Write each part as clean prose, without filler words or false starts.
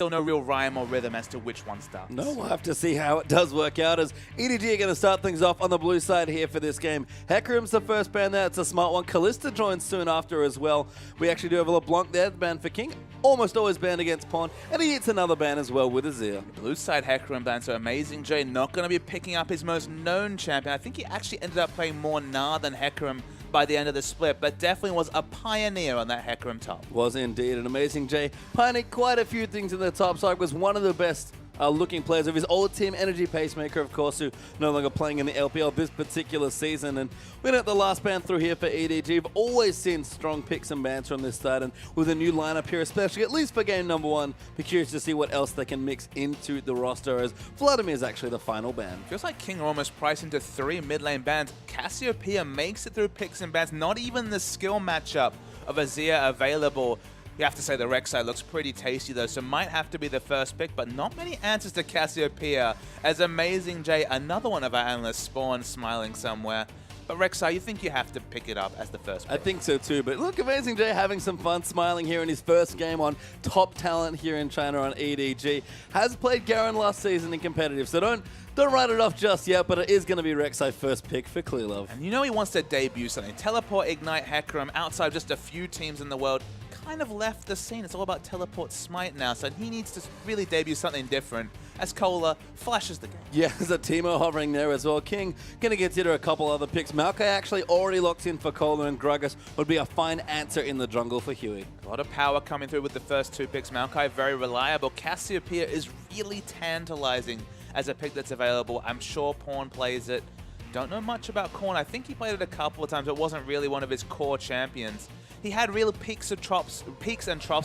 still no real rhyme or rhythm as to which one starts. No, we'll have to see how it does work out as EDG are going to start things off on the blue side here for this game. Hecarim's the first ban there. It's a smart one. Kalista joins soon after as well. We actually do have a LeBlanc there, banned for King. Almost always banned against Pawn. And he hits another ban as well with Azir. Blue side Hecarim ban, so amazingJ not going to be picking up his most known champion. I think he actually ended up playing more Gnar than Hecarim by the end of the split, but definitely was a pioneer on that Hecarim top. Was indeed an amazingJ. Pioneered quite a few things in the top side, was one of the best looking players of his old team, Energy Pacemaker, of course, who no longer playing in the LPL this particular season. And we're at the last ban through here for EDG. We've always seen strong picks and bans from this side, and with a new lineup here, especially at least for game number one, be curious to see what else they can mix into the roster, as Vladimir is actually the final ban. Feels like King are almost priced into 3 mid lane bans. Cassiopeia makes it through picks and bans, not even the skill matchup of Azir available. You have to say the RekSai looks pretty tasty though, so might have to be the first pick, but not many answers to Cassiopeia, as amazingJ, another one of our analysts, Spawn smiling somewhere. But RekSai, you think you have to pick it up as the first pick? I think so too, but look, amazingJ having some fun, smiling here in his first game on top talent here in China on EDG. Has played Garen last season in competitive, so don't write it off just yet, but it is going to be RekSai first pick for clearlove. And you know he wants to debut something. Teleport, Ignite, Hecarim, outside of just a few teams in the world, kind of left the scene. It's all about Teleport Smite now, so he needs to really debut something different as Cola flashes the game. Yeah, there's a Teemo hovering there as well. King going to consider a couple other picks. Maokai actually already locked in for Cola, and Gragas would be a fine answer in the jungle for Huey. A lot of power coming through with the first 2 picks. Maokai very reliable. Cassiopeia is really tantalizing as a pick that's available. I'm sure Pawn plays it. Don't know much about Korn. I think he played it a couple of times. It wasn't really one of his core champions. He had real peaks and troughs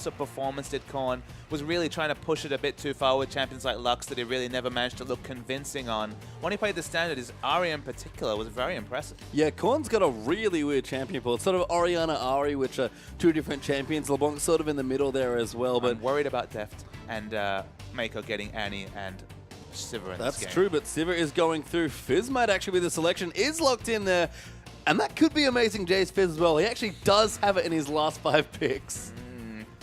of performance, did Korn. Was really trying to push it a bit too far with champions like Lux that he really never managed to look convincing on. When he played the standard, his Ahri in particular was very impressive. Yeah, Korn's got a really weird champion pool. It's sort of Orianna, Ahri, which are 2 different champions. LeBlanc sort of in the middle there as well. But I'm worried about Deft and Mako getting Annie and Sivir in That's this game. true, but Sivir is going through. Fizz might actually be the selection. Is locked in there. And that could be amazingJ's Fizz as well. He actually does have it in his last 5 picks.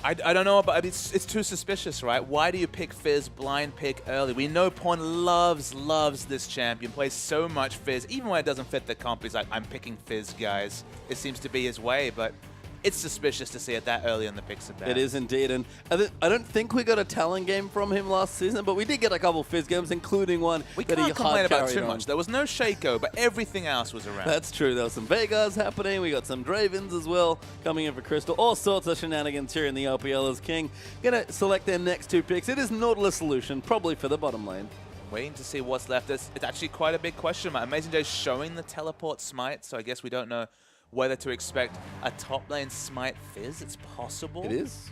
I don't know, but it's too suspicious, right? Why do you pick Fizz blind pick early? We know Pawn loves this champion, plays so much Fizz. Even when it doesn't fit the comp, he's like, I'm picking Fizz, guys. It seems to be his way, but it's suspicious to see it that early in the picks of bans. It is indeed, and I don't think we got a talent game from him last season, but we did get a couple Fizz games, including one we that he can't complain about too on. much. There was no Shaco, but everything else was around. That's true. There was some Vegas happening. We got some Dravens as well coming in for Crystal. All sorts of shenanigans here in the LPL as King going to select their next 2 picks. It is Nautilus solution, probably for the bottom lane. Waiting to see what's left. It's actually quite a big question mark. amazingJ showing the Teleport Smite, so I guess we don't know whether to expect a top lane Smite Fizz. It's possible. It is.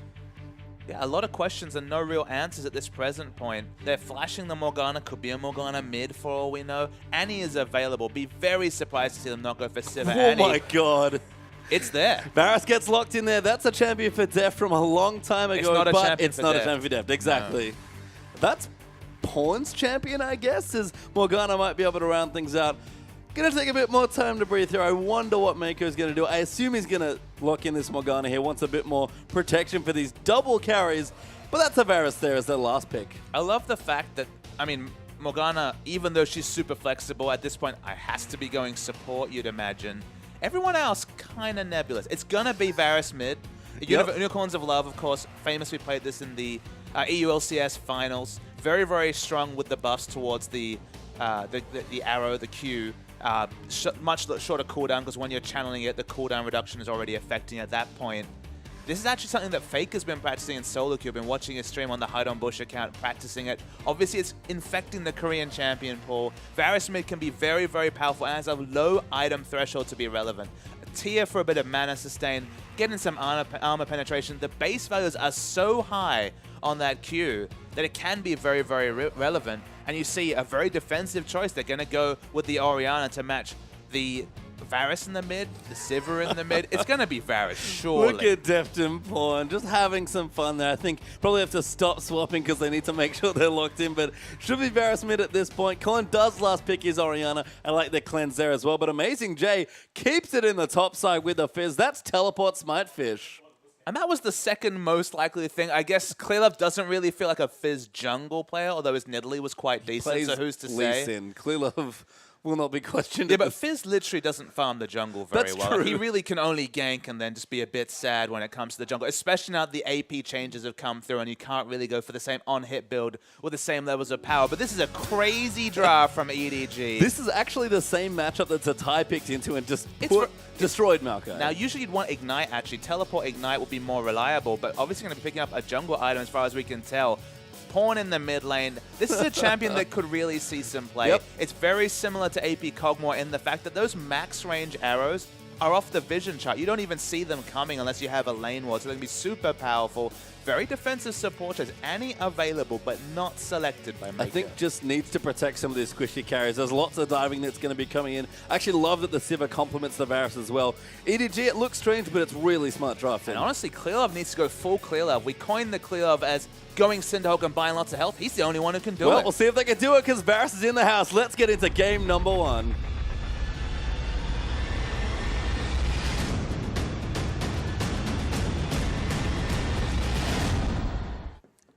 Yeah, a lot of questions and no real answers at this present point. They're flashing the Morgana. Could be a Morgana mid for all we know. Annie is available. Be very surprised to see them not go for Sivir. Oh my god. It's there. Varus gets locked in there. That's a champion for Deft from a long time ago, It's not a but champion it's for not Deft. a champion for Deft. Exactly. No. That's Pawn's champion, I guess, as Morgana might be able to round things out. Gonna take a bit more time to breathe here. I wonder what Mako's gonna do. I assume he's gonna lock in this Morgana here. Wants a bit more protection for these double carries, but that's a Varus there as their last pick. I love the fact that, I mean, Morgana, even though she's super flexible at this point, I has to be going support, you'd imagine. Everyone else kind of nebulous. It's gonna be Varus mid. Unicorns of Love, of course, famously played this in the EULCS finals. Very, very strong with the buffs towards the arrow, the Q. Much shorter cooldown, because when you're channeling it, the cooldown reduction is already affecting at that point. This is actually something that Fake has been practicing in solo queue. I've been watching his stream on the Hide on Bush account, practicing it. Obviously, it's infecting the Korean champion pool. Varus mid can be very, very powerful and has a low item threshold to be relevant. A tier for a bit of mana sustain, getting some armor penetration. The base values are so high on that Q that it can be very, very relevant. And you see a very defensive choice. They're going to go with the Orianna to match the Varus in the mid, the Sivir in the mid. It's going to be Varus, surely. Look at Deft and Pawn, just having some fun there. I think probably have to stop swapping because they need to make sure they're locked in, but should be Varus mid at this point. Colin does last pick his Orianna. I like the cleanse there as well, but amazingJ keeps it in the top side with the Fizz. That's Teleport Smite Fish. And that was the second most likely thing. I guess clearlove doesn't really feel like a Fizz jungle player, although his Nidalee was quite decent, so who's to say? clearlove will not be questioned. Yeah, but Fizz literally doesn't farm the jungle very well. True. He really can only gank and then just be a bit sad when it comes to the jungle, especially now the AP changes have come through and you can't really go for the same on-hit build with the same levels of power. But this is a crazy draft from EDG. This is actually the same matchup that Tatai picked into and just destroyed Maokai. Now, usually you'd want Ignite, actually. Teleport Ignite would be more reliable, but obviously going to be picking up a jungle item as far as we can tell. Pawn in the mid lane. This is a champion that could really see some play. Yep. It's very similar to AP Kog'Maw in the fact that those max range arrows are off the vision chart. You don't even see them coming unless you have a lane ward, so they can be super powerful. Very defensive supporters. Annie available, but not selected by Mako. I think just needs to protect some of these squishy carries. There's lots of diving that's going to be coming in. I actually love that the Sivir complements the Varus as well. EDG, it looks strange, but it's really smart drafting. And honestly, clearlove needs to go full clearlove. We coined the clearlove as going Cinderhulk and buying lots of health. He's the only one who can do it. Well, we'll see if they can do it because Varus is in the house. Let's get into game number 1.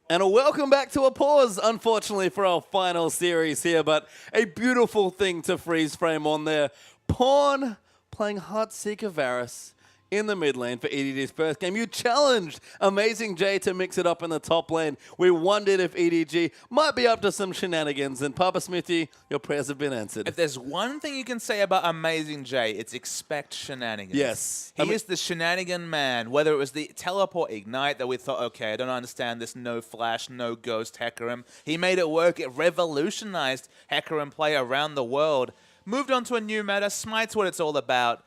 And a welcome back to a pause, unfortunately, for our final series here, but a beautiful thing to freeze frame on there. Pawn playing Heartseeker Varus in the mid lane for EDG's first game. You challenged amazingJ to mix it up in the top lane. We wondered if EDG might be up to some shenanigans, and Papa Smithy, your prayers have been answered. If there's one thing you can say about amazingJ, it's expect shenanigans. Yes. He is the shenanigan man, whether it was the teleport ignite that we thought, okay, I don't understand this no flash, no ghost Hecarim. He made it work. It revolutionized Hecarim play around the world. Moved on to a new meta. Smite's what it's all about.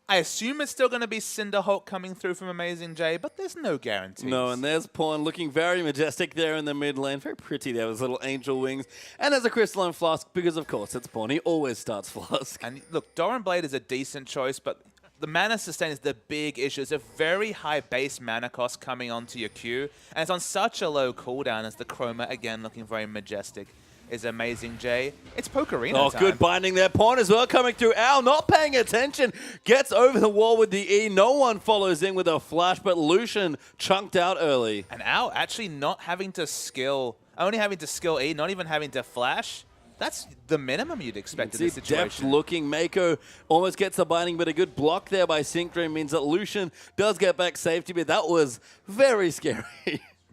I assume it's still going to be Cinderhulk coming through from amazingJ, but there's no guarantees. No, and there's Pawn looking very majestic there in the mid lane. Very pretty there with his little angel wings. And there's a crystalline flask because, of course, it's Pawn. He always starts flask. And look, Doran Blade is a decent choice, but the mana sustain is the big issue. It's a very high base mana cost coming onto your Q, and it's on such a low cooldown as the Chroma, again, looking very majestic. Is amazingJ. It's Pokerino Oh, time. good binding there. Pawn as well coming through. Al not paying attention. Gets over the wall with the E. No one follows in with a flash, but Lucian chunked out early. And Al actually not having to skill, only having to skill E, not even having to flash. That's the minimum you'd expect in this situation. Deft looking. Mako almost gets a binding, but a good block there by Sync Dream means that Lucian does get back safety, but that was very scary.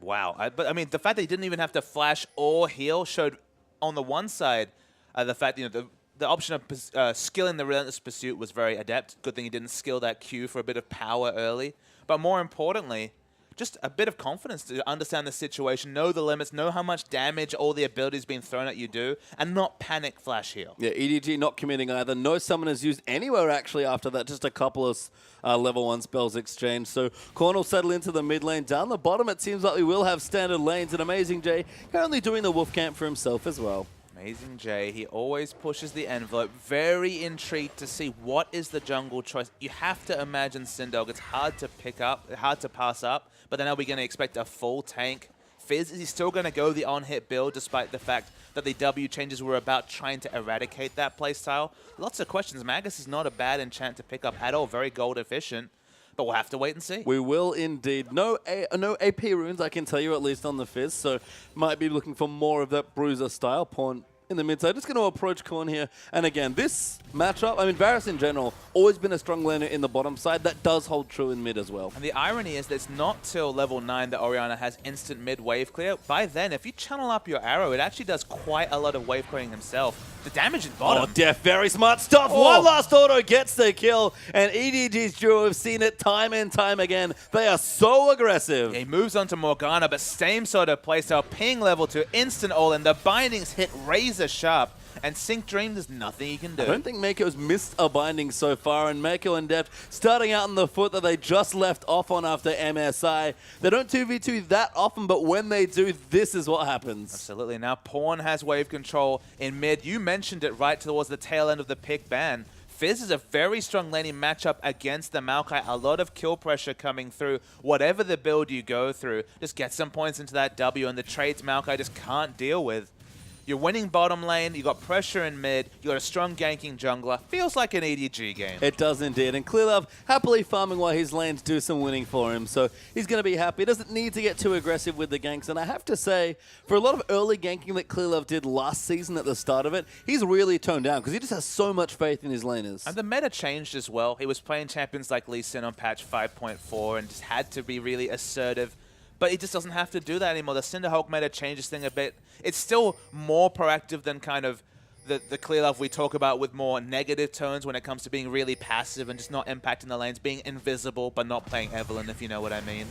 Wow. But I mean, the fact that he didn't even have to flash or heal showed on the one side, the fact the option of skilling the Relentless Pursuit was very adept. Good thing he didn't skill that Q for a bit of power early. But more importantly, just a bit of confidence to understand the situation, know the limits, know how much damage all the abilities being thrown at you do, and not panic flash heal. Yeah, EDG not committing either. No summoners used anywhere actually after that. Just a couple of level 1 spells exchanged. So Korn will settle into the mid lane. Down the bottom, it seems like we will have standard lanes. And amazingJ currently doing the wolf camp for himself as well. amazingJ, he always pushes the envelope. Very intrigued to see what is the jungle choice. You have to imagine Syndog. It's hard to pick up, hard to pass up. But then are we going to expect a full tank? Fizz, is he still going to go the on-hit build despite the fact that the W changes were about trying to eradicate that playstyle? Lots of questions. Magus is not a bad enchant to pick up at all. Very gold efficient. But we'll have to wait and see. We will indeed. No AP runes, I can tell you, at least on the Fizz. So might be looking for more of that bruiser style. Pawn in the mid side. Just going to approach Korn here. And again, this matchup, I mean, Varus in general, always been a strong laner in the bottom side. That does hold true in mid as well. And the irony is that it's not till level 9 that Orianna has instant mid wave clear. By then, if you channel up your arrow, it actually does quite a lot of wave clearing himself. The damage is bottom. Oh, Deft, very smart stuff. Oh. One last auto gets the kill. And EDG's duo have seen it time and time again. They are so aggressive. He moves on to Morgana, but same sort of playstyle. Ping level 2, instant all-in. The bindings hit razor sharp. And Sync Dream, there's nothing he can do. I don't think Mako's missed a binding so far, and Mako and Deft starting out on the foot that they just left off on after MSI. They don't 2v2 that often, but when they do, this is what happens. Absolutely. Now Pawn has wave control in mid. You mentioned it right towards the tail end of the pick ban. Fizz is a very strong laning matchup against the Maokai. A lot of kill pressure coming through. Whatever the build you go through, just get some points into that W, and the trades Maokai just can't deal with. You're winning bottom lane, you got pressure in mid, you got a strong ganking jungler. Feels like an EDG game. It does indeed. And clearlove happily farming while his lanes do some winning for him. So he's going to be happy. He doesn't need to get too aggressive with the ganks. And I have to say, for a lot of early ganking that clearlove did last season at the start of it, he's really toned down because he just has so much faith in his laners. And the meta changed as well. He was playing champions like Lee Sin on patch 5.4 and just had to be really assertive. But he just doesn't have to do that anymore. The Cinderhulk meta changes thing a bit. It's still more proactive than kind of the clearlove we talk about with more negative tones when it comes to being really passive and just not impacting the lanes, being invisible but not playing Evelynn, if you know what I mean.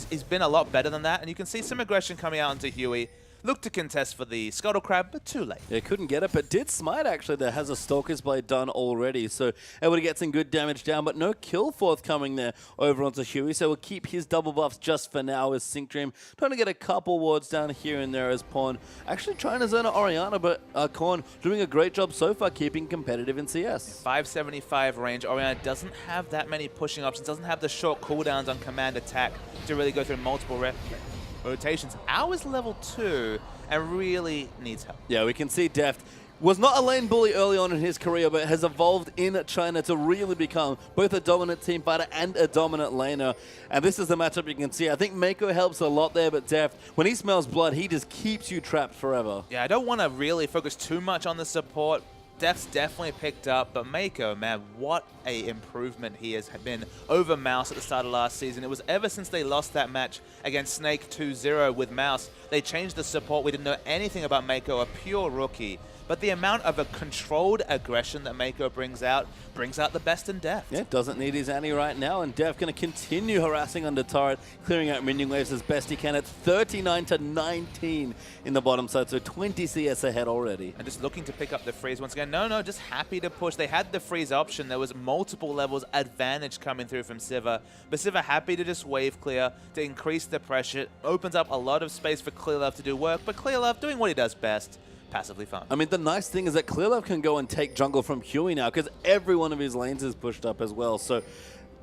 He's been a lot better than that, and you can see some aggression coming out into Huey. Looked to contest for the Scuttle Crab, but too late. Yeah, couldn't get it, but did smite actually that has a Stalker's Blade done already. So able to get some good damage down, but no kill forthcoming there over onto Huey. So we'll keep his double buffs just for now as Sync Dream. Trying to get a couple wards down here and there as Pawn. Actually trying to zone Orianna, but Korn doing a great job so far keeping competitive in CS. 575 range. Orianna doesn't have that many pushing options, doesn't have the short cooldowns on command attack to really go through multiple rotations. Ours level 2 and really needs help. Yeah, we can see Deft was not a lane bully early on in his career, but has evolved in China to really become both a dominant team fighter and a dominant laner. And this is the matchup you can see. I think Mako helps a lot there, but Deft, when he smells blood, he just keeps you trapped forever. Yeah, I don't want to really focus too much on the support. Deft's definitely picked up, but Mako, man, what a improvement he has been over Mouse at the start of last season. It was ever since they lost that match against Snake 2-0 with Mouse, they changed the support. We didn't know anything about Mako, a pure rookie. But the amount of a controlled aggression that Mako brings out the best in Deft. Yeah, doesn't need his Annie right now, and Deft going to continue harassing under turret, clearing out minion waves as best he can. It's 39-19 in the bottom side, so 20 CS ahead already. And just looking to pick up the freeze once again. No, just happy to push. They had the freeze option. There was multiple levels advantage coming through from Sivir. But Sivir happy to just wave clear to increase the pressure. Opens up a lot of space for clearlove to do work, but clearlove doing what he does best. Passively fun. I mean, the nice thing is that clearlove can go and take jungle from Huey now because every one of his lanes is pushed up as well. So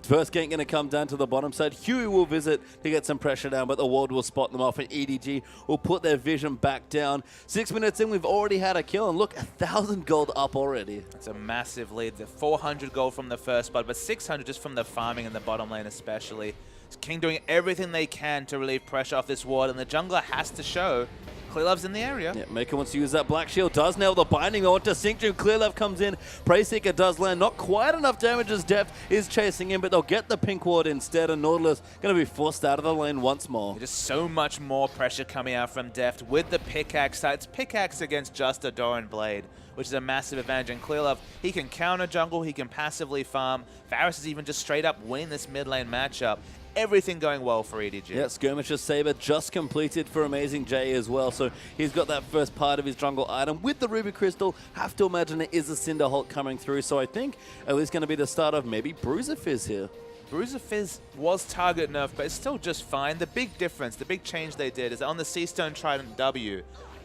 first gank going to come down to the bottom side. Huey will visit to get some pressure down, but the ward will spot them off, and EDG will put their vision back down. 6 minutes in, we've already had a kill, and look, 1,000 gold up already. It's a massive lead. The 400 gold from the first spot, but 600 just from the farming in the bottom lane especially. King doing everything they can to relieve pressure off this ward, and the jungler has to show clearlove's in the area. Yeah, Mako wants to use that Black Shield, does nail the binding on to Sync Dream. clearlove comes in, Prey Seeker does land, not quite enough damage as Deft is chasing him, but they'll get the pink ward instead, and Nautilus going to be forced out of the lane once more. Just so much more pressure coming out from Deft with the pickaxe. It's pickaxe against just a Doran Blade, which is a massive advantage. And clearlove, he can counter jungle, he can passively farm. Varus is even just straight up winning this mid lane matchup. Everything going well for EDG. Yeah, Skirmisher's Saber just completed for amazingJ as well, so he's got that first part of his jungle item. With the Ruby Crystal, have to imagine it is a Cinderhulk coming through, so I think at least going to be the start of maybe Bruiser Fizz here. Bruiser Fizz was target nerfed, but it's still just fine. The big difference, the big change they did is on the Seastone Trident W,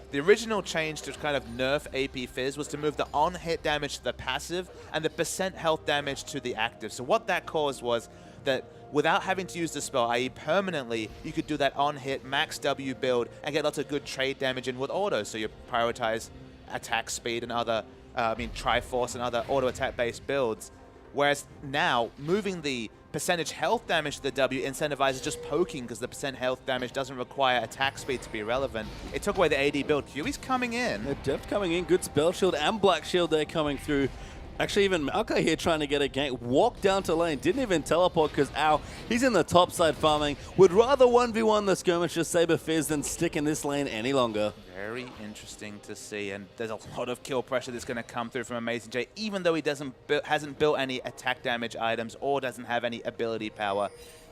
the original change to kind of nerf AP Fizz was to move the on-hit damage to the passive and the % health damage to the active. So what that caused was that without having to use the spell, i.e. permanently, you could do that on-hit max W build and get lots of good trade damage in with auto. So you prioritize attack speed and other, Triforce and other auto-attack based builds. Whereas now, moving the percentage health damage to the W incentivizes just poking because the % health damage doesn't require attack speed to be relevant. It took away the AD build. Huey's coming in. Yeah, Deft coming in, good spell shield and Black Shield there coming through. Actually, even Maokai here trying to get a gank. Walked down to lane. Didn't even teleport because, he's in the top side farming. Would rather 1v1 the Skirmisher Saber Fizz than stick in this lane any longer. Very interesting to see. And there's a lot of kill pressure that's going to come through from amazingJ. Even though he hasn't built any attack damage items or doesn't have any ability power.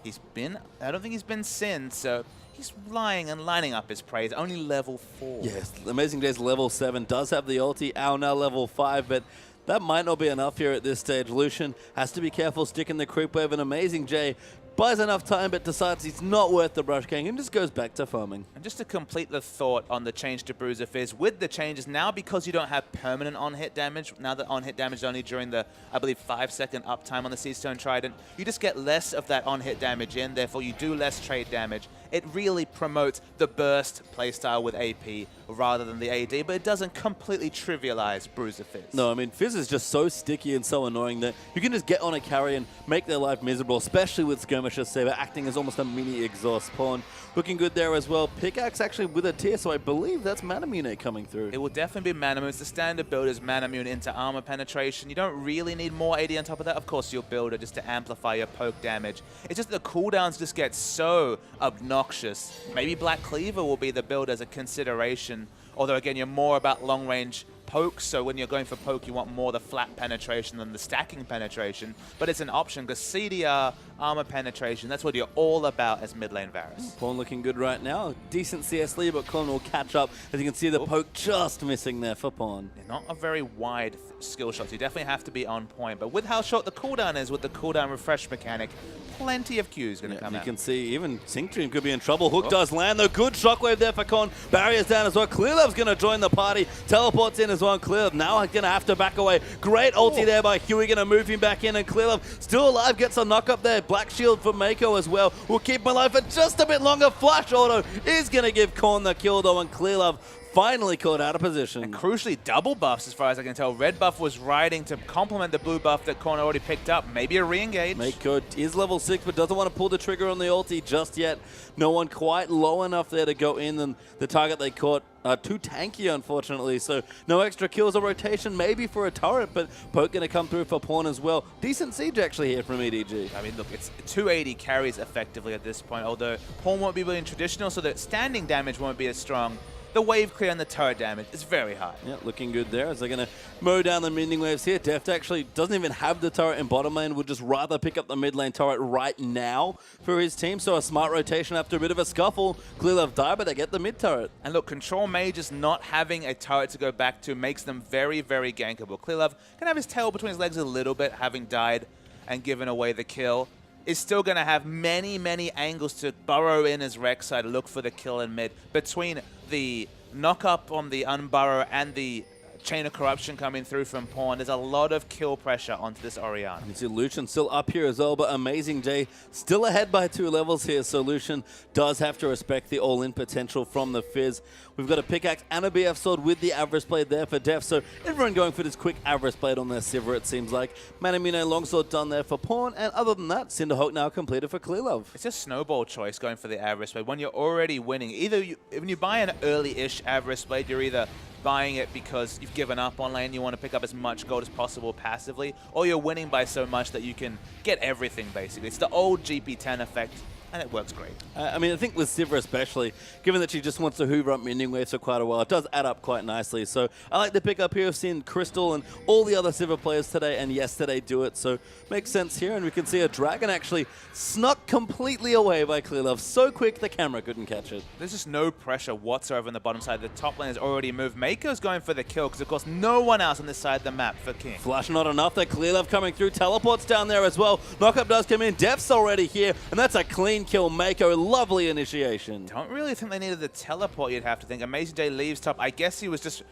I don't think he's been Sin, so he's lying and lining up his praise. Only level 4. Yes, amazingJ's level 7. Does have the ulti. Now level 5, but that might not be enough here at this stage. Lucian has to be careful sticking the creep wave, and amazingJ buys enough time but decides it's not worth the brush gang and just goes back to farming. And just to complete the thought on the change to Bruiser Fizz, with the changes now, because you don't have permanent on-hit damage, now that on-hit damage is only during the, I believe, 5-second uptime on the Seastone Trident, you just get less of that on-hit damage in, therefore you do less trade damage, it really promotes the burst playstyle with AP rather than the AD, but it doesn't completely trivialize Bruiser Fizz. No, I mean, Fizz is just so sticky and so annoying that you can just get on a carry and make their life miserable, especially with Skirmisher Saber acting as almost a mini exhaust pawn. Looking good there as well. Pickaxe actually with a tier, so I believe that's Manamune coming through. It will definitely be Manamune. It's the standard build is Manamune into armor penetration. You don't really need more AD on top of that. Of course, you'll build it just to amplify your poke damage. It's just the cooldowns just get so obnoxious. Maybe Black Cleaver will be the build as a consideration. Although, again, you're more about long-range poke, so when you're going for poke, you want more the flat penetration than the stacking penetration. But it's an option because CDR, armor penetration, that's what you're all about as mid lane Varus. Pawn looking good right now. Decent CS lead, but Colin will catch up. As you can see, the poke just missing there for Pawn. Not a very wide skill shot, so you definitely have to be on point. But with how short the cooldown is, with the cooldown refresh mechanic, plenty of Qs going to come out. You can see even Sync Dream could be in trouble. Hook does land, though. Good shockwave there for Con. Barriers down as well. Clearlove's going to join the party. Teleports in as well. Clearlove now going to have to back away. Great ulti there by Huey, going to move him back in. And Clearlove still alive, gets a knock up there. Black Shield for Mako as well. Will keep him alive for just a bit longer. Flash auto is going to give Con the kill, though. And Clearlove finally caught out of position. And crucially, double buffs as far as I can tell. Red buff was riding to complement the blue buff that Korn already picked up. Maybe a re-engage. Mako is level 6, but doesn't want to pull the trigger on the ulti just yet. No one quite low enough there to go in, and the target they caught too tanky, unfortunately. So no extra kills or rotation, maybe for a turret, but Poke going to come through for Pawn as well. Decent siege actually here from EDG. I mean, look, it's 280 carries effectively at this point, although Pawn won't be really traditional, so the standing damage won't be as strong. The wave clear and the turret damage is very high. Yeah, looking good there as they're going to mow down the mending waves here. Deft actually doesn't even have the turret in bottom lane, would just rather pick up the mid lane turret right now for his team. So a smart rotation after a bit of a scuffle. Clearlove die, but they get the mid turret. And look, Control Mages not having a turret to go back to makes them very, very gankable. Clearlove can have his tail between his legs a little bit, having died and given away the kill. Is still going to have many, many angles to burrow in as RekSai to look for the kill in mid. Between the knock-up on the unburrow and the Chain of Corruption coming through from Pawn, there's a lot of kill pressure onto this Orianna. You see Lucian still up here as well, but amazingJ still ahead by 2 levels here, so Lucian does have to respect the all-in potential from the Fizz. We've got a pickaxe and a BF sword with the Avarice Blade there for Deft, so everyone going for this quick Avarice Blade on their Sivir, it seems like. Manamune longsword done there for Pawn, and other than that, Cinderhawk now completed for Clearlove. It's a snowball choice going for the Avarice Blade. When you're already winning, either when you buy an early-ish Avarice Blade, you're either buying it because you've given up on lane, you want to pick up as much gold as possible passively, or you're winning by so much that you can get everything, basically. It's the old GP10 effect, and it works great. I mean, I think with Sivir especially, given that she just wants to hoover up mending waves for quite a while, it does add up quite nicely. So I like the pick up here. I've seen Crystal and all the other Sivir players today and yesterday do it, so makes sense here. And we can see a dragon actually snuck completely away by Clearlove. So quick, the camera couldn't catch it. There's just no pressure whatsoever on the bottom side. The top lane has already moved. Mako's going for the kill because, of course, no one else on this side of the map for King. Flash not enough. That Clearlove coming through. Teleports down there as well. Knockup does come in. Deft's already here, and that's a clean kill. Mako, lovely initiation. Don't really think they needed the teleport, you'd have to think. amazingJ leaves top. I guess he was just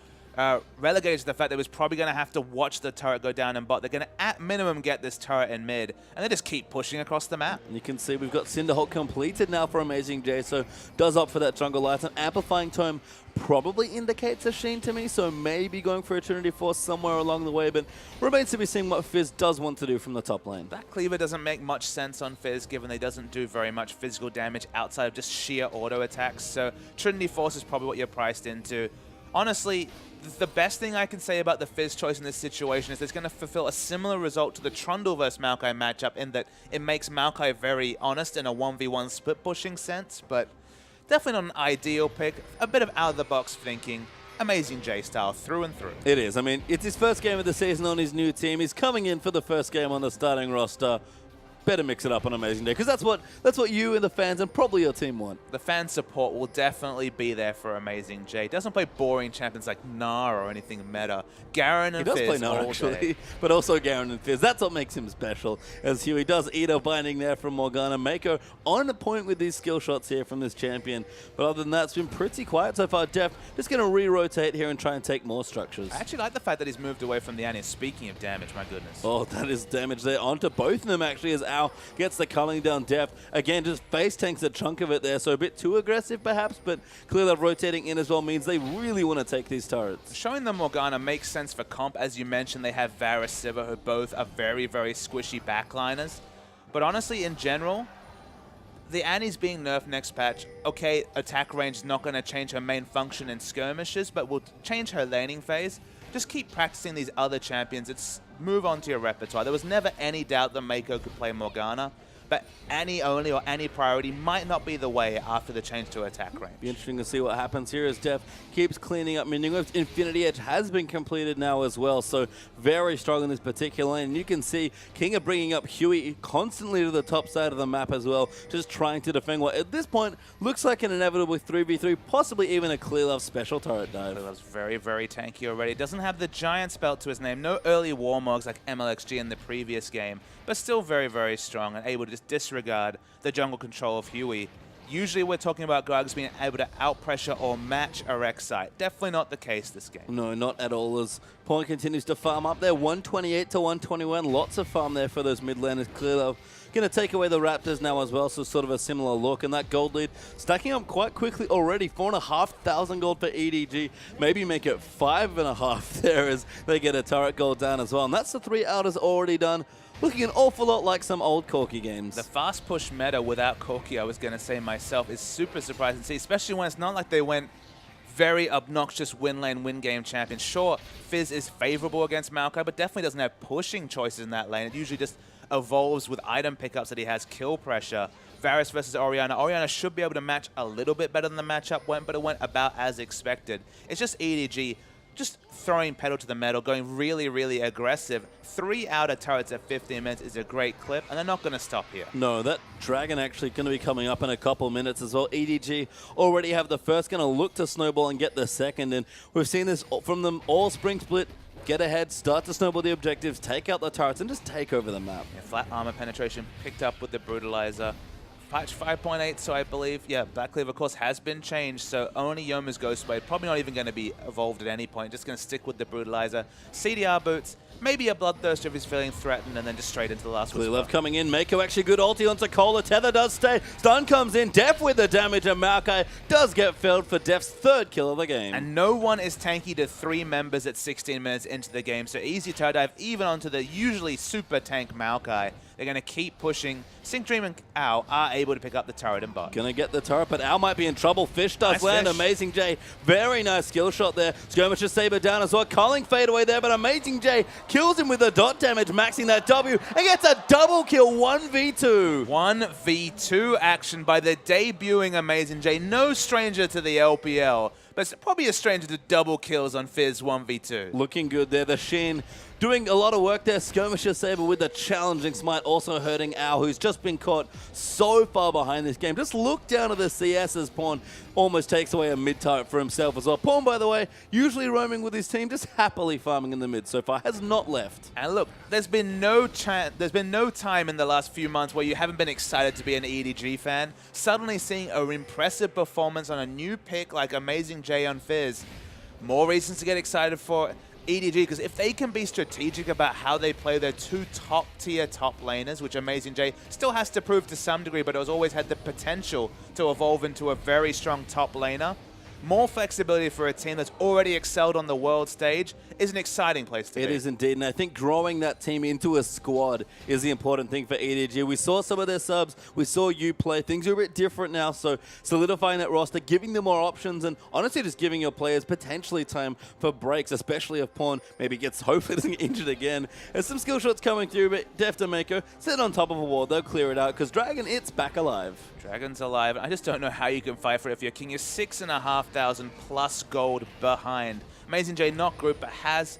relegated to the fact that he was probably going to have to watch the turret go down in bot. They're going to, at minimum, get this turret in mid, and they just keep pushing across the map. And you can see we've got Cinderhawk completed now for amazingJ, so does opt for that jungle light. An amplifying tome probably indicates a Sheen to me, so maybe going for a Trinity Force somewhere along the way, but remains to be seen what Fizz does want to do from the top lane. Black Cleaver doesn't make much sense on Fizz, given they doesn't do very much physical damage outside of just sheer auto attacks, so Trinity Force is probably what you're priced into. Honestly, the best thing I can say about the Fizz choice in this situation is it's going to fulfill a similar result to the Trundle vs Maokai matchup in that it makes Maokai very honest in a 1v1 split pushing sense, but definitely not an ideal pick. A bit of out-of-the-box thinking. amazingJ style through and through. It is. I mean, it's his first game of the season on his new team. He's coming in for the first game on the starting roster. Better mix it up on amazingJ, because that's what you and the fans and probably your team want. The fan support will definitely be there for amazingJ. Doesn't play boring champions like Gnar or anything meta. Garen and Fizz. He does play Gnar actually, but also Garen and Fizz. That's what makes him special. As Huey does eat a binding there from Morgana. Mako on the point with these skill shots here from this champion. But other than that, it's been pretty quiet so far. Deft just going to re-rotate here and try and take more structures. I actually like the fact that he's moved away from the Annie. Speaking of damage, my goodness. Oh, that is damage there onto both of them actually, as Ow gets the culling down deft. Again, just face tanks a chunk of it there, so a bit too aggressive perhaps, but clearlove rotating in as well means they really want to take these turrets. Showing them Morgana makes sense for comp. As you mentioned, they have Varus, Sivir, who both are very, very squishy backliners. But honestly, in general, the Annie's being nerfed next patch. Okay, attack range is not going to change her main function in skirmishes, but will change her laning phase. Just keep practicing these other champions. Move on to your repertoire. There was never any doubt that Mako could play Morgana, but Annie only or Annie priority might not be the way after the change to attack range. Be interesting to see what happens here as deft keeps cleaning up minion waves. Infinity Edge has been completed now as well, so very strong in this particular lane. And you can see King are bringing up Huey constantly to the top side of the map as well, just trying to defend what at this point looks like an inevitable 3v3, possibly even a clearlove special turret dive. Clearlove's very, very tanky already. Doesn't have the giant spell to his name. No early warmogs like MLXG in the previous game, but still very, very strong and able to just disregard the jungle control of Huey. Usually we're talking about Gragas being able to outpressure or match a RekSai. Definitely not the case this game. No, not at all, as Pawn continues to farm up there. 128 to 121. Lots of farm there for those mid laners. Clearlove going to take away the Raptors now as well, so sort of a similar look. And that gold lead stacking up quite quickly already. 4,500 gold for EDG. Maybe make it 5.5 there as they get a turret gold down as well. And that's the 3 outers already done. Looking an awful lot like some old Corki games. The fast push meta without Corki, I was going to say myself, is super surprising to see, especially when it's not like they went very obnoxious win lane, win game champion. Sure, Fizz is favorable against Maokai, but definitely doesn't have pushing choices in that lane. It usually just evolves with item pickups that he has kill pressure. Varus versus Orianna. Orianna should be able to match a little bit better than the matchup went, but it went about as expected. It's just EDG just throwing pedal to the metal, going really, really aggressive. 3 outer turrets at 15 minutes is a great clip, and they're not going to stop here. No, that dragon actually going to be coming up in a couple minutes as well. EDG already have the first, going to look to snowball and get the second, and we've seen this from them all spring split. Get ahead, start to snowball the objectives, take out the turrets, and just take over the map. Yeah, flat armor penetration picked up with the Brutalizer. Patch 5.8, so I believe, yeah, Black Cleave, of course, has been changed, so only Yoma's Ghostblade, probably not even going to be evolved at any point, just going to stick with the Brutalizer. CDR boots, maybe a Bloodthirster if he's feeling threatened, and then just straight into the last one. clearlove coming in, Mako actually good ulti onto Cola, Tether does stay, stun comes in, Deft with the damage, and Maokai does get felled for Deft's 3rd kill of the game. And no one is tanky to 3 members at 16 minutes into the game, so easy to dive even onto the usually super tank Maokai. They're going to keep pushing. Sync Dream and Ow are able to pick up the turret and bot. Gonna get the turret, but Ow might be in trouble. Fish does Nice land. Fish. amazingJ, very nice skill shot there. Skirmisher Saber down as well. Culling fade away there, but amazingJ kills him with the dot damage, maxing that W, and gets a double kill, 1v2. 1v2 action by the debuting amazingJ. No stranger to the LPL, but probably a stranger to double kills on Fizz 1v2. Looking good there. The Shin doing a lot of work there. Skirmisher Saber with the challenging smite, also hurting Ow, who's just been caught so far behind this game. Just look down at the CS as Pawn almost takes away a mid turret for himself as well. Pawn, by the way, usually roaming with his team, just happily farming in the mid so far, has not left. And look, there's been no time in the last few months where you haven't been excited to be an EDG fan. Suddenly seeing an impressive performance on a new pick like amazingJ on Fizz, more reasons to get excited for EDG, because if they can be strategic about how they play their 2 top-tier top laners, which amazingJ still has to prove to some degree, but has always had the potential to evolve into a very strong top laner, more flexibility for a team that's already excelled on the world stage is an exciting place to be. It is indeed, and I think growing that team into a squad is the important thing for EDG. We saw some of their subs, we saw you play. Things are a bit different now, so solidifying that roster, giving them more options, and honestly just giving your players potentially time for breaks, especially if Pawn maybe gets hopefully doesn't get injured again. There's some skill shots coming through, but Deft and Mako sit on top of a wall. They'll clear it out, because Dragon, it's back alive. Dragon's alive. I just don't know how you can fight for it if your king is 6,500 plus gold behind. amazingJ not group, but has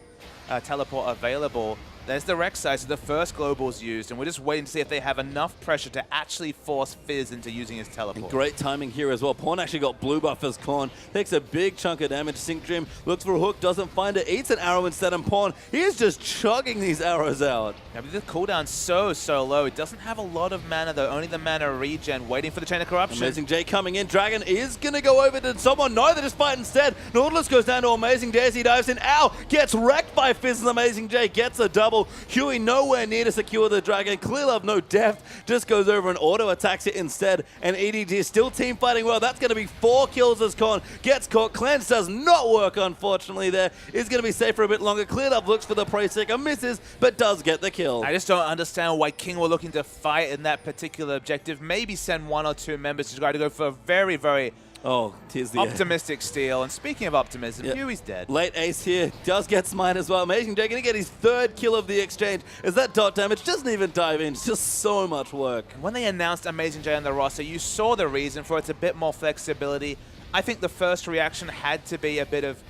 teleport available. There's the RekSai, so the first global's used, and we're just waiting to see if they have enough pressure to actually force Fizz into using his teleport. And great timing here as well. Pawn actually got blue buff as Corn. Takes a big chunk of damage. Sync Dream looks for a hook, doesn't find it, eats an arrow instead, and Pawn, he is just chugging these arrows out. Yeah, but the cooldown's so low. It doesn't have a lot of mana though, only the mana regen, waiting for the Chain of Corruption. amazingJ coming in. Dragon is going to go over to someone. No, they just fight instead. Nautilus goes down to amazingJ as he dives in. Ow! Gets wrecked by Fizz, and amazingJ gets a double. double. Huey nowhere near to secure the dragon. clearlove, no deft, just goes over and auto-attacks it instead. And EDG is still team fighting well. That's going to be 4 kills as Con gets caught. Cleanse does not work, unfortunately, there. Is going to be safe for a bit longer. clearlove looks for the Prey Seeker, misses, but does get the kill. I just don't understand why King were looking to fight in that particular objective. Maybe send 1 or 2 members to try to go for a very, very optimistic steal. And speaking of optimism, Huey's dead. Late ace here, does get smite as well. amazingJ going to get his 3rd kill of the exchange as that dot damage doesn't even dive in. It's just so much work. When they announced amazingJ on the roster, you saw the reason for it. It's a bit more flexibility. I think the first reaction had to be a bit of,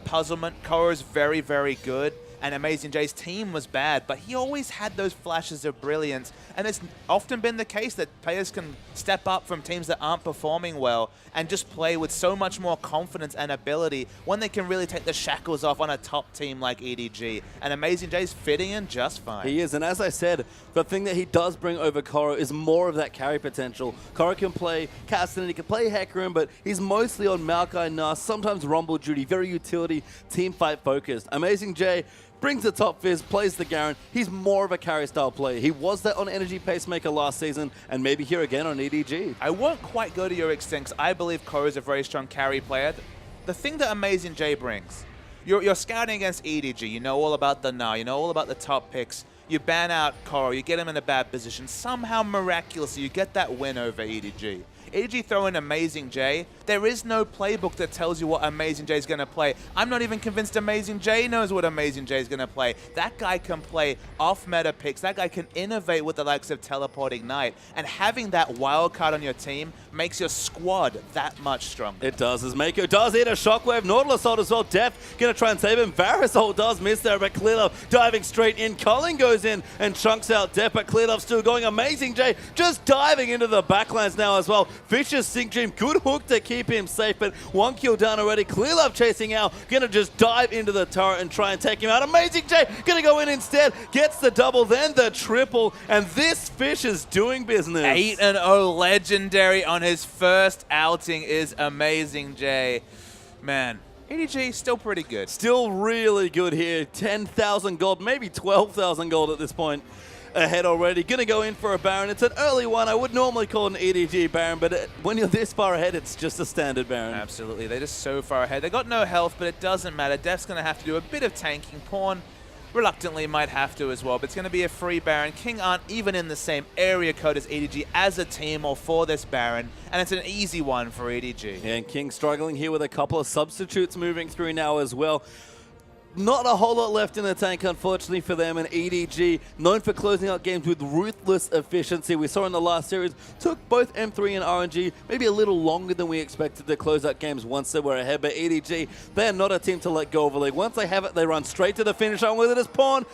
puzzlement. Korra's very, very good, and amazingJ's team was bad, but he always had those flashes of brilliance, and it's often been the case that players can step up from teams that aren't performing well and just play with so much more confidence and ability when they can really take the shackles off on a top team like EDG, and amazingJ's fitting in just fine. He is, and as I said, the thing that he does bring over Korra is more of that carry potential. Korra can play Castan, he can play Hecarim, but he's mostly on Maokai, Nas, sometimes Rumble duty, very utility, team fight focused. amazingJ brings the top Fizz, plays the Garen. He's more of a carry style player. He was that on Energy Pacemaker last season, and maybe here again on EDG. I won't quite go to your extent, 'cause I believe Korra is a very strong carry player. The thing that amazingJ brings, you're scouting against EDG. You know all about the Na, you know all about the top picks. You ban out Korra, you get him in a bad position. Somehow, miraculously, you get that win over EDG. EDG throw in amazingJ. There is no playbook that tells you what amazingJ is going to play. I'm not even convinced amazingJ knows what amazingJ is going to play. That guy can play off-meta picks. That guy can innovate with the likes of Teleport Ignite. And having that wild card on your team makes your squad that much stronger. It does, as Mako does hit a Shockwave. Nautilus ult as well. deft going to try and save him. Varus ult does miss there, but clearlove diving straight in. Culling goes in and chunks out deft, but clearlove still going. amazingJ just diving into the backlines now as well. Vicious Sync Dream, good hook to keep him safe, but 1 kill down already. clearlove chasing out, gonna just dive into the turret and try and take him out. amazingJ gonna go in instead, gets the double, then the triple, and this fish is doing business. 8-0 legendary on his first outing is amazingJ. Man, EDG still pretty good. Still really good here. 10,000 gold, maybe 12,000 gold at this point. Ahead already. Gonna go in for a Baron. It's an early one. I would normally call it an EDG Baron, but when you're this far ahead, it's just a standard Baron. Absolutely. They're just so far ahead. They got no health, but it doesn't matter. deft's going to have to do a bit of tanking. Pawn reluctantly might have to as well, but it's going to be a free Baron. King aren't even in the same area code as EDG as a team or for this Baron, and it's an easy one for EDG. Yeah, and King struggling here with a couple of substitutes moving through now as well. Not a whole lot left in the tank, unfortunately, for them. And EDG, known for closing out games with ruthless efficiency. We saw in the last series, took both M3 and RNG maybe a little longer than we expected to close out games once they were ahead. But EDG, they're not a team to let go of a lead. Once they have it, they run straight to the finish line with it as Pawn.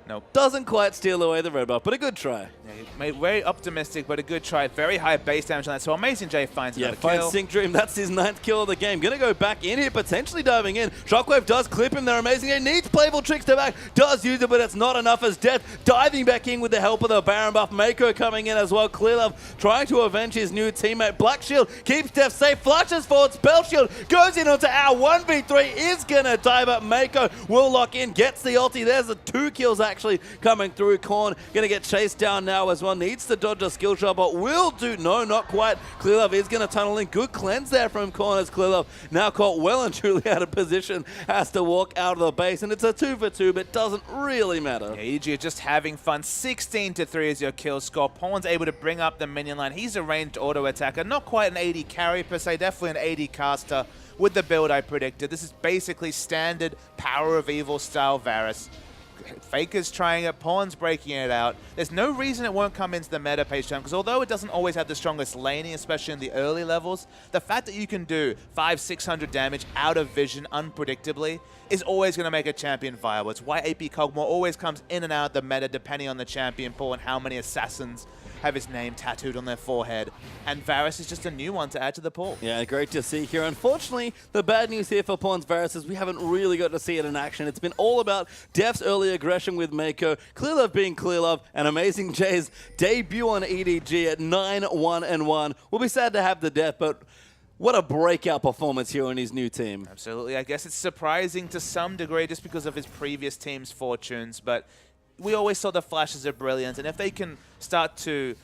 Nope. Doesn't quite steal away the red buff, but a good try. Yeah, he made very optimistic, but a good try. Very high base damage on that. So amazingJ finds another kill. Finds Sync Dream. That's his 9th kill of the game. Gonna go back in here, potentially diving in. Shockwave does clip him there. amazingJ needs playful tricks to back. Does use it, but it's not enough as deft diving back in with the help of the Baron buff. Mako coming in as well. clearlove trying to avenge his new teammate. Black Shield keeps deft safe. Flashes forward. Spell Shield goes in onto our 1v3. Is gonna die, but Mako will lock in. Gets the ulti. There's the 2 kills actually coming through. Korn gonna get chased down now as well. Needs to dodge a skill shot, but will do. No, not quite. clearlove is gonna tunnel in. Good cleanse there from Korn as clearlove now caught well and truly out of position. Has to walk out of the base, and it's a 2 for 2, but doesn't really matter. Yeah, EDG are just having fun. 16-3 is your kill score. Pawn's able to bring up the minion line. He's a ranged auto attacker. Not quite an AD carry per se, definitely an AD caster with the build I predicted. This is basically standard Power of Evil style Varus. Faker's trying it, Pawn's breaking it out. There's no reason it won't come into the meta page time, because although it doesn't always have the strongest laning, especially in the early levels, the fact that you can do 500-600 damage out of vision unpredictably is always going to make a champion viable. It's why AP Cogmore always comes in and out of the meta depending on the champion pool and how many assassins have his name tattooed on their forehead. And Varus is just a new one to add to the pool. Yeah, great to see here. Unfortunately, the bad news here for Pawn's Varus is we haven't really got to see it in action. It's been all about deft's early aggression with Mako, clearlove being clearlove, and amazingJ's debut on EDG at 9-1-1. We'll be sad to have the death, but what a breakout performance here on his new team. Absolutely. I guess it's surprising to some degree just because of his previous team's fortunes, but we always saw the flashes of brilliance, and if they can start to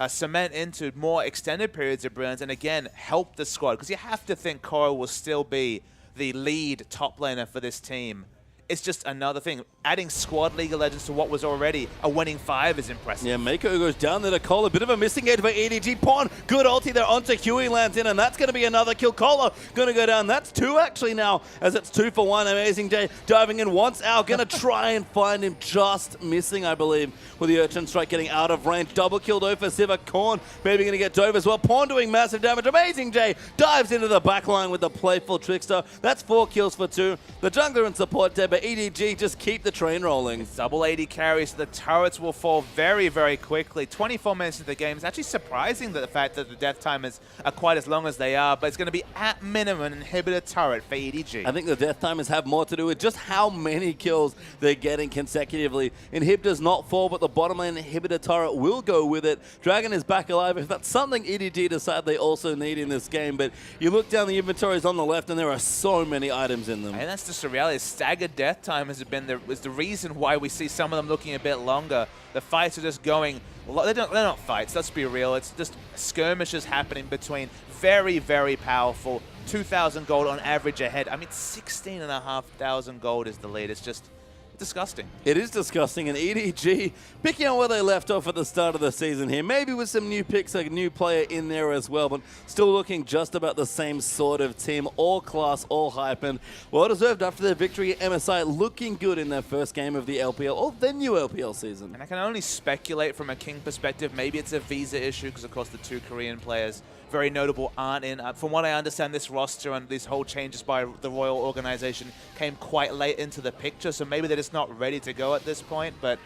cement into more extended periods of brilliance and again help the squad, because you have to think Korra will still be the lead top laner for this team. It's just another thing. Adding squad League of Legends to what was already a winning 5 is impressive. Yeah, Mako goes down there to Cole. A bit of a missing edge by EDG. Pawn, good ulti there onto Huey, lands in, and that's going to be another kill. Kola going to go down. That's 2 actually now, as it's 2 for 1. amazingJ diving in once out. Going to try and find him, just missing, I believe, with the Urchin Strike getting out of range. Double kill though for Sivir. Korn maybe going to get dove as well. Pawn doing massive damage. amazingJ dives into the backline with the playful Trickster. That's 4 kills for 2. The jungler and support dead, but EDG just keep the train rolling. Double 80 carries, so the turrets will fall very, very quickly. 24 minutes into the game. It's actually surprising that the fact that the death time is quite as long as they are, but it's going to be at minimum an inhibitor turret for EDG. I think the death timers have more to do with just how many kills they're getting consecutively. Inhibitors not fall, but the bottom lane inhibitor turret will go with it. Dragon is back alive. If that's something EDG decide they also need in this game, but you look down the inventories on the left and there are so many items in them. And that's just the reality. Staggered death time was the reason why we see some of them looking a bit longer. The fights are just going, they're not fights, let's be real. It's just skirmishes happening between very, very powerful, 2,000 gold on average ahead. I mean, 16,500 gold is the lead. It's just disgusting. It is disgusting, and EDG picking on where they left off at the start of the season here. Maybe with some new picks, a new player in there as well, but still looking just about the same sort of team. All class, all hype, and well deserved after their victory at MSI, looking good in their first game of the LPL, or their new LPL season. And I can only speculate from a King perspective. Maybe it's a visa issue, because of course the 2 Korean players, very notable, aren't in. From what I understand, this roster and these whole changes by the Royal Organization came quite late into the picture, so maybe they're just not ready to go at this point. But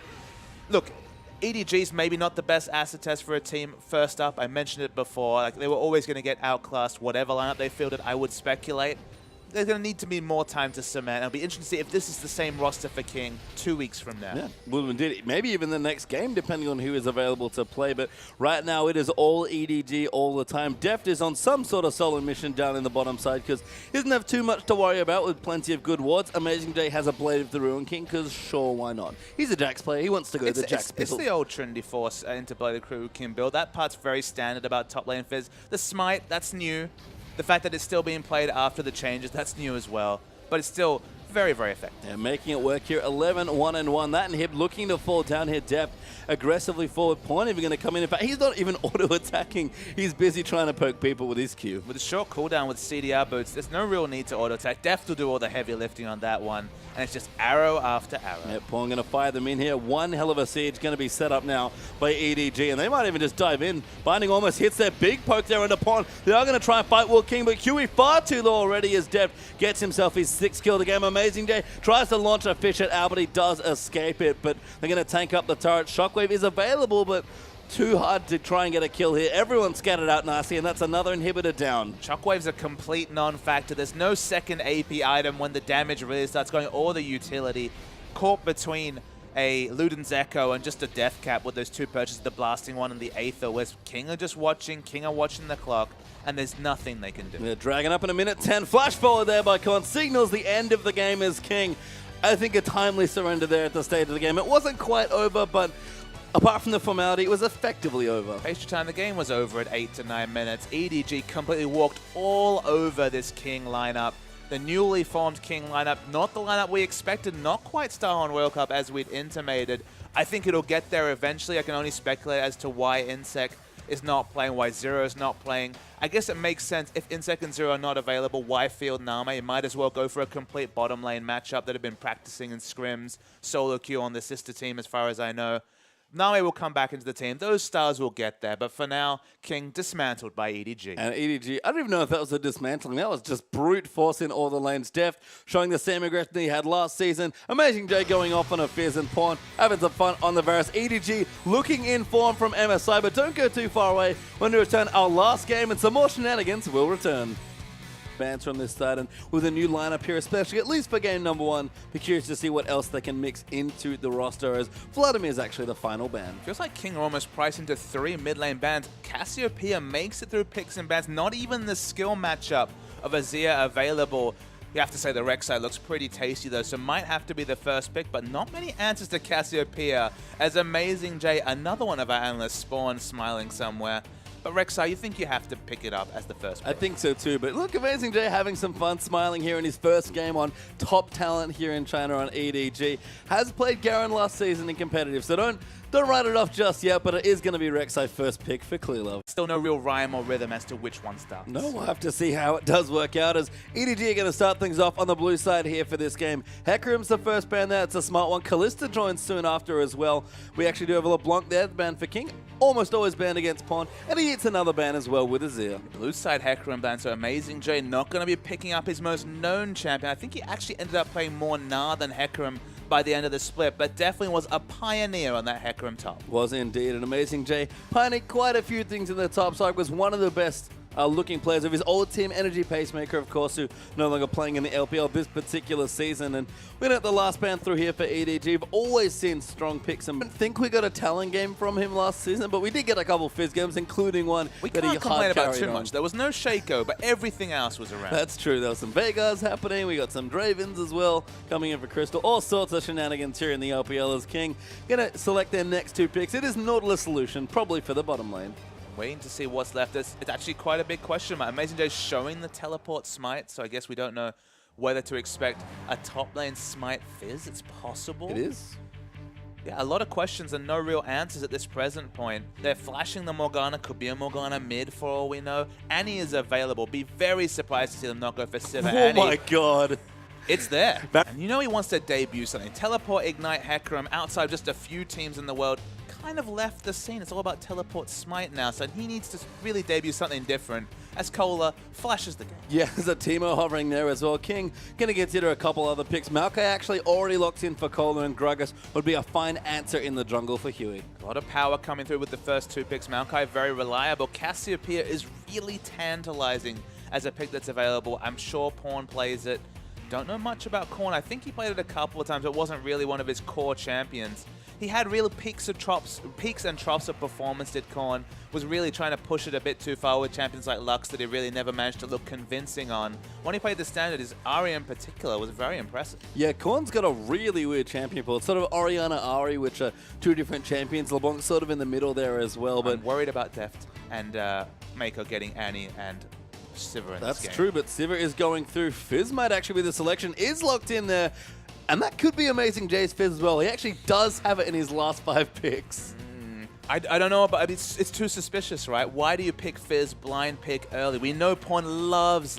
look, EDG's maybe not the best acid test for a team first up. I mentioned it before. Like, they were always going to get outclassed whatever lineup they fielded, I would speculate. There's going to need to be more time to cement. It'll be interesting to see if this is the same roster for King 2 weeks from now. Yeah, well, indeed. Maybe even the next game, depending on who is available to play. But right now, it is all EDG all the time. Deft is on some sort of solo mission down in the bottom side because he doesn't have too much to worry about with plenty of good wards. amazingJ has a Blade of the Ruin King because sure, why not? He's a Jax player. He wants to go the Jax build. It's the old Trinity Force into Blade of the Ruin King build. That part's very standard about top lane Fizz. The Smite, that's new. The fact that it's still being played after the changes, that's new as well. But it's still very, very effective. Yeah, making it work here. 11-1-1. That and him looking to fall down here. Deft aggressively forward. Point even going to come in. In fact, he's not even auto-attacking. He's busy trying to poke people with his Q. With a short cooldown with CDR boots, there's no real need to auto-attack. Deft will do all the heavy lifting on that one. And it's just arrow after arrow. Yeah, Pawn going to fire them in here. One hell of a siege going to be set up now by EDG. And they might even just dive in. Binding almost hits their big poke there into Pawn. They are going to try and fight World King, but Huey far too low already as Deft gets himself his 6th kill of the game. amazingJ tries to launch a fish at Al, but he does escape it. But they're going to tank up the turret. Shockwave is available, but too hard to try and get a kill here. Everyone's scattered out nicely, and that's another inhibitor down. Shockwave's a complete non-factor. There's no second AP item when the damage really starts going, or the utility. Caught between a Luden's Echo and just a Death Cap with those 2 purchases, the Blasting one and the Aether, where King are just watching, King are watching the clock, and there's nothing they can do. They're dragging up in a minute 10. Flash forward there by Korn. Signals the end of the game as King. I think a timely surrender there at the stage of the game. It wasn't quite over, but apart from the formality, it was effectively over. Extra time, the game was over at 8 to 9 minutes. EDG completely walked all over this King lineup. The newly formed King lineup, not the lineup we expected, not quite Star on World Cup as we'd intimated. I think it'll get there eventually. I can only speculate as to why Insec is not playing, why Zero is not playing. I guess it makes sense if Insec and Zero are not available, why field Name? You might as well go for a complete bottom lane matchup that have been practicing in scrims, solo queue on the sister team as far as I know. Name will come back into the team. Those stars will get there. But for now, King dismantled by EDG. And EDG, I don't even know if that was a dismantling. That was just brute force in all the lanes. Deft showing the same aggression he had last season. amazingJ going off on a Fizz and Pawn, having some fun on the Varus. EDG looking in form from MSI, but don't go too far away. When we return, our last game and some more shenanigans will return. Fans from this side, and with a new lineup here, especially at least for game number 1, be curious to see what else they can mix into the roster, as Vladimir is actually the final ban. Feels like King are almost priced into 3 mid lane bans. Cassiopeia makes it through picks and bans. Not even the skill matchup of Azir available. You have to say the RekSai looks pretty tasty though, so might have to be the first pick, but not many answers to Cassiopeia as amazingJ, another one of our analysts, spawned smiling somewhere. But RekSai, you think you have to pick it up as the first pick? I think so too, but look, amazingJ having some fun, smiling here in his first game on top talent here in China on EDG. Has played Garen last season in competitive, so don't write it off just yet, but it is going to be RekSai first pick for clearlove. Still no real rhyme or rhythm as to which one starts. No, we'll have to see how it does work out as EDG are going to start things off on the blue side here for this game. Hecarim's the first ban there. It's a smart one. Kalista joins soon after as well. We actually do have a LeBlanc there, the ban for King. Almost always banned against Pawn, and he hits another ban as well with Azir. Blue side Hecarim ban, so amazingJ not going to be picking up his most known champion. I think he actually ended up playing more Gnar than Hecarim by the end of the split, but definitely was a pioneer on that Hecarim top. Was indeed an amazingJ. Pioneered quite a few things in the top side, was one of the best looking players of his old team, Energy Pacemaker, of course, who no longer playing in the LPL this particular season. And we're at the last ban through here for EDG. We've always seen strong picks, and I think we got a talent game from him last season, but we did get a couple Fizz games, including one we that he can't complain hard about carried too on. much. There was no Shaco, but everything else was around. That's true. There was some Vegas happening. We got some Dravens as well coming in for Crystal. All sorts of shenanigans here in the LPL as King. Gonna select their next two picks. It is Nautilus Solution, probably for the bottom lane. Waiting to see what's left. It's actually quite a big question mark. amazingJ showing the teleport smite, so I guess we don't know whether to expect a top lane smite Fizz. It's possible. It is. Yeah, a lot of questions and no real answers at this present point. They're flashing the Morgana, could be a Morgana mid for all we know. Annie is available. Be very surprised to see them not go for Sivir. Oh Annie, my god. it's there. And you know he wants to debut something. Teleport, Ignite, Hecarim, outside just a few teams in the world, kind of left the scene. It's all about Teleport Smite now, so he needs to really debut something different as Cola flashes the game. Yeah, there's a Teemo hovering there as well. King going to consider a couple other picks. Maokai actually already locks in for Cola, and Gragas would be a fine answer in the jungle for Huey. A lot of power coming through with the first two picks. Maokai very reliable. Cassiopeia is really tantalizing as a pick that's available. I'm sure Pawn plays it. Don't know much about Korn. I think he played it a couple of times. It wasn't really one of his core champions. He had real peaks and troughs of performance, did Korn. Was really trying to push it a bit too far with champions like Lux that he really never managed to look convincing on. When he played the standard, his Ahri in particular was very impressive. Yeah, Korn's got a really weird champion pool. It's sort of Orianna, Ahri, which are two different champions. LeBlanc sort of in the middle there as well. But I'm worried about Deft and Mako getting Annie and Sivir in that's this game. true, but Sivir is going through. Fizz might actually be the selection. Is locked in there. And that could be amazingJ's Fizz as well. He actually does have it in his last 5 picks. I don't know, but it's too suspicious, right? Why do you pick Fizz, blind pick early? We know Pawn loves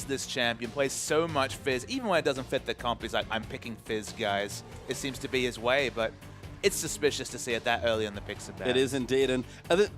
this champion, plays so much Fizz. Even when it doesn't fit the comp, he's like, I'm picking Fizz, guys. It seems to be his way, but it's suspicious to see it that early in the picks of that. It is indeed, and I don't